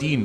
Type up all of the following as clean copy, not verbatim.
3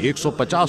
150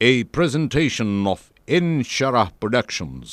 A presentation of In Sharah Productions.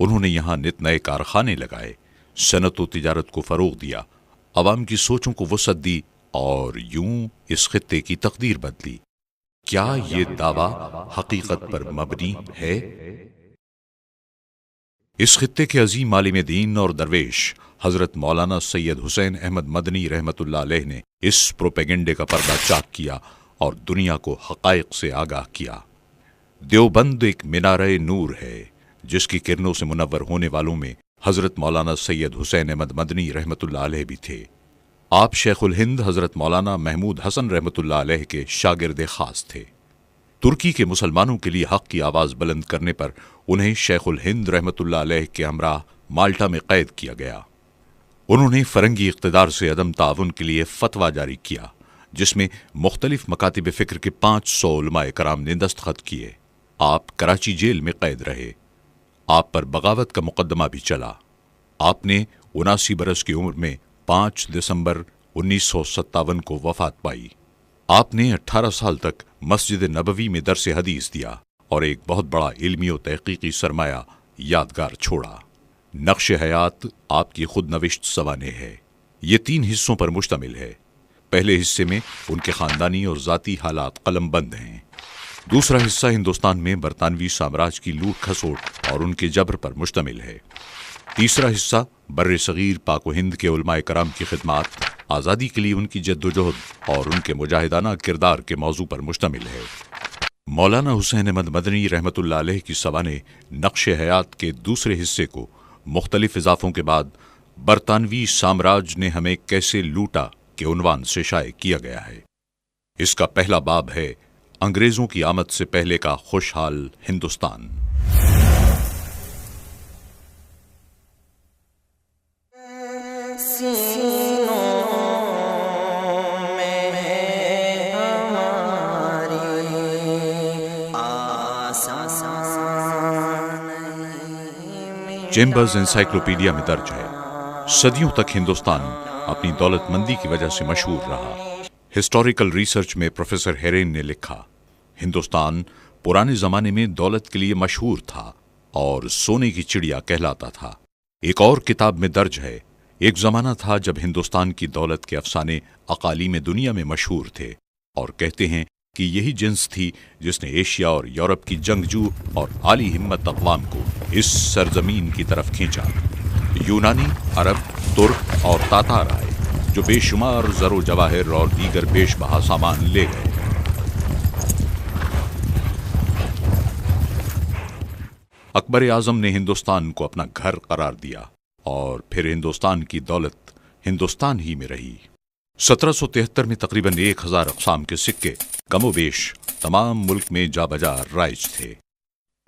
انہوں نے یہاں نت نئے کارخانے لگائے، صنعت و تجارت کو فروغ دیا، عوام کی سوچوں کو وسعت دی اور یوں اس خطے کی تقدیر بدلی۔ کیا یہ دعویٰ حقیقت پر مبنی ہے؟ اس خطے کے عظیم عالم دین اور درویش حضرت مولانا سید حسین احمد مدنی رحمت اللہ علیہ نے اس پروپیگنڈے کا پردہ چاک کیا اور دنیا کو حقائق سے آگاہ کیا۔ دیوبند ایک مینارہ نور ہے جس کی کرنوں سے منور ہونے والوں میں حضرت مولانا سید حسین احمد مدنی رحمت اللہ علیہ بھی تھے۔ آپ شیخ الہند حضرت مولانا محمود حسن رحمت اللہ علیہ کے شاگرد خاص تھے۔ ترکی کے مسلمانوں کے لیے حق کی آواز بلند کرنے پر انہیں شیخ الہند رحمت اللہ علیہ کے ہمراہ مالٹا میں قید کیا گیا۔ انہوں نے فرنگی اقتدار سے عدم تعاون کے لیے فتویٰ جاری کیا جس میں مختلف مکاتب فکر کے 500 علماء کرام نے دستخط کیے۔ آپ کراچی جیل میں قید رہے۔ آپ پر بغاوت کا مقدمہ بھی چلا۔ آپ نے 79 برس کی عمر میں 5 دسمبر 1957 کو وفات پائی۔ آپ نے 18 سال تک مسجد نبوی میں درس حدیث دیا اور ایک بہت بڑا علمی و تحقیقی سرمایہ یادگار چھوڑا۔ نقش حیات آپ کی خود نوشت سوانح ہے۔ یہ 3 حصوں پر مشتمل ہے۔ پہلے حصے میں ان کے خاندانی اور ذاتی حالات قلم بند ہیں۔ دوسرا حصہ ہندوستان میں برطانوی سامراج کی لوٹ کھسوٹ اور ان کے جبر پر مشتمل ہے۔ تیسرا حصہ بر صغیر پاک و ہند کے علماء کرام کی خدمات، آزادی کے لیے ان کی جد و جہد اور ان کے مجاہدانہ کردار کے موضوع پر مشتمل ہے۔ مولانا حسین احمد مدنی رحمت اللہ علیہ کی سوانح نقش حیات کے دوسرے حصے کو مختلف اضافوں کے بعد برطانوی سامراج نے ہمیں کیسے لوٹا کے عنوان سے شائع کیا گیا ہے۔ اس کا پہلا باب ہے انگریزوں کی آمد سے پہلے کا خوشحال ہندوستان۔ چیمبرز انسائکلوپیڈیا میں درج ہے، صدیوں تک ہندوستان اپنی دولت مندی کی وجہ سے مشہور رہا۔ ہسٹوریکل ریسرچ میں پروفیسر ہیرین نے لکھا، ہندوستان پرانے زمانے میں دولت کے لیے مشہور تھا اور سونے کی چڑیا کہلاتا تھا۔ ایک اور کتاب میں درج ہے، ایک زمانہ تھا جب ہندوستان کی دولت کے افسانے اقالیم دنیا میں مشہور تھے، اور کہتے ہیں کہ یہی جنس تھی جس نے ایشیا اور یورپ کی جنگجو اور عالی ہمت اقوام کو اس سرزمین کی طرف کھینچا۔ یونانی، عرب، ترک اور تاتار آئے جو بے شمار زر و جواہر اور دیگر بیش بہا سامان لے گئے۔ اکبر اعظم نے ہندوستان کو اپنا گھر قرار دیا اور پھر ہندوستان کی دولت ہندوستان ہی میں رہی۔ 1773 میں تقریباً 1000 اقسام کے سکے کم و بیش تمام ملک میں جا بجا رائج تھے۔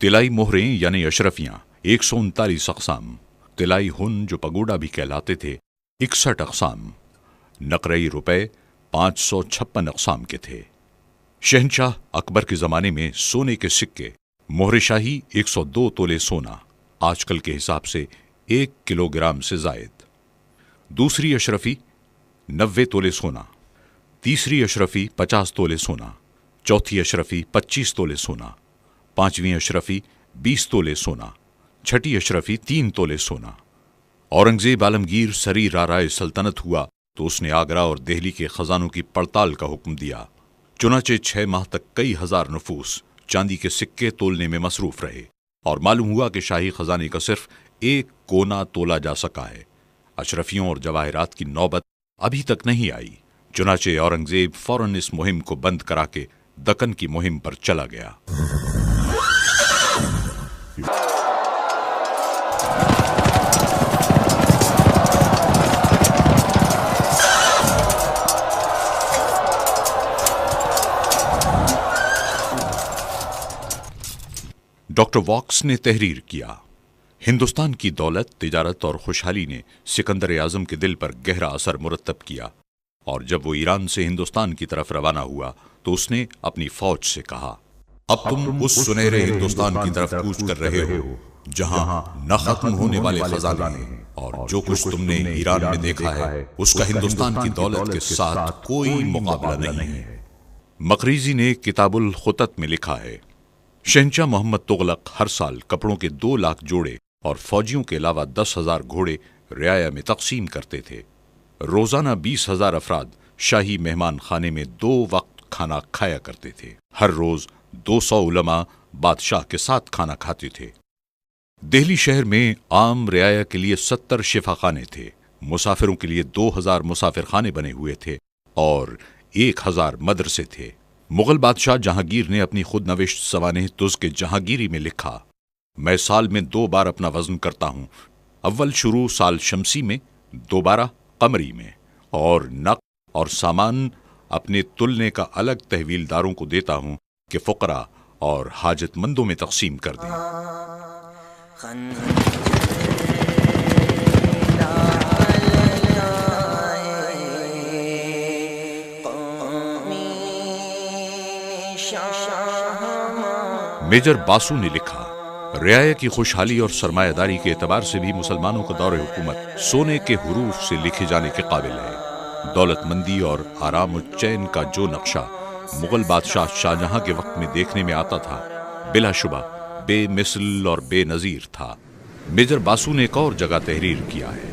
طلائی مہریں یعنی اشرفیاں 139 اقسام، طلائی ہن جو پگوڑا بھی کہلاتے تھے 61 اقسام، نقرئی روپے 556 اقسام کے تھے۔ شہنشاہ اکبر کے زمانے میں سونے کے سکے مہر شاہی 102 تولے سونا، آج کل کے حساب سے 1 کلو گرام سے زائد۔ دوسری اشرفی 90 تولے سونا، تیسری اشرفی 50 تولے سونا، چوتھی اشرفی 25 تولے سونا، پانچویں اشرفی 20 تولے سونا، چھٹی اشرفی 3 تولے سونا۔ اورنگزیب عالمگیر سری رارائے سلطنت ہوا تو اس نے آگرہ اور دہلی کے خزانوں کی پڑتال کا حکم دیا۔ چنانچہ 6 ماہ تک کئی ہزار نفوس چاندی کے سکے تولنے میں مصروف رہے اور معلوم ہوا کہ شاہی خزانے کا صرف 1 کونا تولا جا سکا ہے۔ اشرفیوں اور جواہرات کی نوبت ابھی تک نہیں آئی، چنانچہ اورنگزیب فوراً اس مہم کو بند کرا کے دکن کی مہم پر چلا گیا۔ ڈاکٹر واکس نے تحریر کیا، ہندوستان کی دولت، تجارت اور خوشحالی نے سکندر اعظم کے دل پر گہرا اثر مرتب کیا، اور جب وہ ایران سے ہندوستان کی طرف روانہ ہوا تو اس نے اپنی فوج سے کہا، اب تم اس سنہرے ہندوستان کی طرف کوچ کر رہے ہو جہاں نہ ختم ہونے والے خزانے ہیں، اور جو کچھ تم نے ایران میں دیکھا ہے اس کا ہندوستان کی دولت کے ساتھ کوئی مقابلہ نہیں ہے۔ مقریزی نے کتاب الخطط میں لکھا ہے، شہنشاہ محمد تغلق ہر سال کپڑوں کے 2 لاکھ جوڑے اور فوجیوں کے علاوہ 10,000 گھوڑے رعایا میں تقسیم کرتے تھے۔ روزانہ 20,000 افراد شاہی مہمان خانے میں 2 وقت کھانا کھایا کرتے تھے۔ ہر روز 200 علماء بادشاہ کے ساتھ کھانا کھاتے تھے۔ دہلی شہر میں عام رعایا کے لیے 70 شفا خانے تھے۔ مسافروں کے لیے 2,000 مسافر خانے بنے ہوئے تھے اور 1,000 مدرسے تھے۔ مغل بادشاہ جہانگیر نے اپنی خود نوشت سوانح تزک جہانگیری میں لکھا، میں سال میں 2 بار اپنا وزن کرتا ہوں، اول شروع سال شمسی میں، دوبارہ قمری میں، اور نقد اور سامان اپنے تلنے کا الگ تحویل داروں کو دیتا ہوں کہ فقراء اور حاجت مندوں میں تقسیم کر دیں۔ میجر باسو نے لکھا، رعایا کی خوشحالی اور سرمایہ داری کے اعتبار سے بھی مسلمانوں کا دور حکومت سونے کے حروف سے لکھے جانے کے قابل ہے۔ دولت مندی اور آرام و چین کا جو نقشہ مغل بادشاہ شاہجہاں کے وقت میں دیکھنے میں آتا تھا، بلا شبہ بے مثل اور بے نظیر تھا۔ میجر باسو نے ایک اور جگہ تحریر کیا ہے،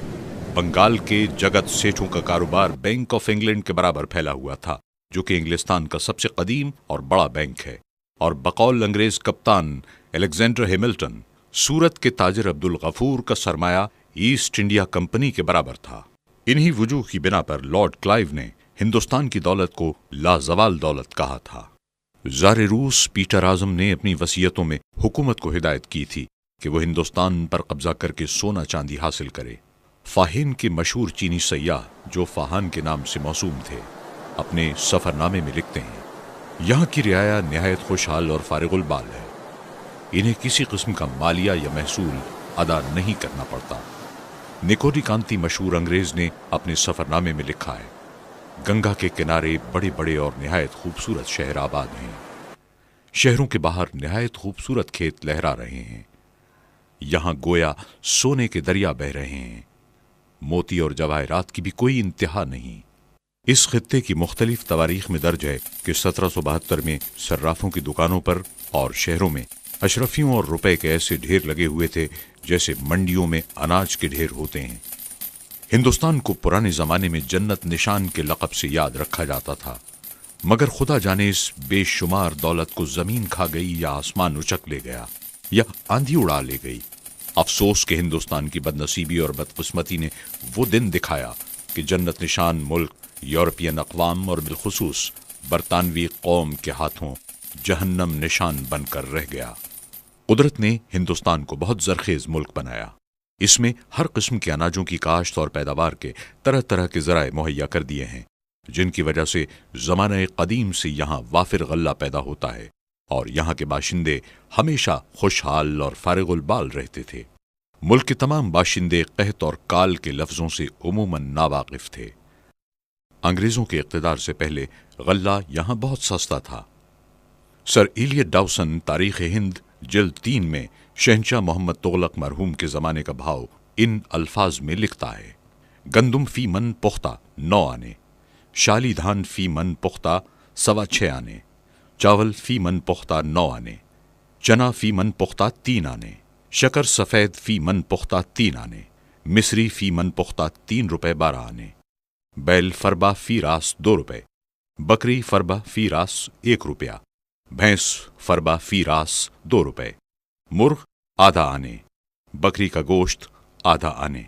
بنگال کے جگت سیٹھوں کا کاروبار بینک آف انگلینڈ کے برابر پھیلا ہوا تھا، جو کہ انگلستان کا سب سے قدیم اور بڑا بینک ہے، اور بقول انگریز کپتان الیگزینڈر ہیملٹن سورت کے تاجر عبد الغفور کا سرمایہ ایسٹ انڈیا کمپنی کے برابر تھا۔ انہی وجوہ کی بنا پر لارڈ کلائیو نے ہندوستان کی دولت کو لازوال دولت کہا تھا۔ زار روس پیٹر اعظم نے اپنی وصیتوں میں حکومت کو ہدایت کی تھی کہ وہ ہندوستان پر قبضہ کر کے سونا چاندی حاصل کرے۔ فاہین کے مشہور چینی سیاح جو فاہان کے نام سے موسوم تھے، اپنے سفر نامے میں لکھتے ہیں، یہاں کی رعایا نہایت خوشحال اور فارغ البال ہے، انہیں کسی قسم کا مالیہ یا محصول ادا نہیں کرنا پڑتا۔ نکوٹی کانتی مشہور انگریز نے اپنے سفر نامے میں لکھا ہے، گنگا کے کنارے بڑے بڑے اور نہایت خوبصورت شہر آباد ہیں، شہروں کے باہر نہایت خوبصورت کھیت لہرا رہے ہیں، یہاں گویا سونے کے دریا بہہ رہے ہیں، موتی اور جواہرات کی بھی کوئی انتہا نہیں۔ اس خطے کی مختلف تواریخ میں درج ہے کہ 1772 میں صرافوں کی دکانوں پر اور شہروں میں اشرفیوں اور روپے کے ایسے ڈھیر لگے ہوئے تھے جیسے منڈیوں میں اناج کے ڈھیر ہوتے ہیں۔ ہندوستان کو پرانے زمانے میں جنت نشان کے لقب سے یاد رکھا جاتا تھا، مگر خدا جانے اس بے شمار دولت کو زمین کھا گئی یا آسمان اچک لے گیا یا آندھی اڑا لے گئی۔ افسوس کہ ہندوستان کی بد نصیبی اور بدقسمتی نے وہ دن دکھایا کہ جنت نشان ملک یورپین اقوام اور بالخصوص برطانوی قوم کے ہاتھوں جہنم نشان بن کر رہ گیا۔ قدرت نے ہندوستان کو بہت زرخیز ملک بنایا، اس میں ہر قسم کے اناجوں کی کاشت اور پیداوار کے طرح طرح کے ذرائع مہیا کر دیے ہیں، جن کی وجہ سے زمانہ قدیم سے یہاں وافر غلہ پیدا ہوتا ہے اور یہاں کے باشندے ہمیشہ خوشحال اور فارغ البال رہتے تھے۔ ملک کے تمام باشندے قحط اور کال کے لفظوں سے عموماً ناواقف تھے۔ انگریزوں کے اقتدار سے پہلے غلہ یہاں بہت سستا تھا۔ سر ایلیٹ ڈاوسن تاریخ ہند جلد 3 میں شہنشاہ محمد تغلق مرحوم کے زمانے کا بھاؤ ان الفاظ میں لکھتا ہے، گندم فی من پختہ 9 آنے، شالی دھان فی من پختہ 6.25 آنے، چاول فی من پختہ 9 آنے، چنا فی من پختہ 3 آنے، شکر سفید فی من پختہ 3 آنے، مصری فی من پختہ 3 روپے 12 آنے، بیل فربا فی راس 2 روپے، بکری فربا فی راس 1 روپیہ، بھینس فربا فی راس 2 روپے، مرغ آدھا آنے، بکری کا گوشت آدھا آنے۔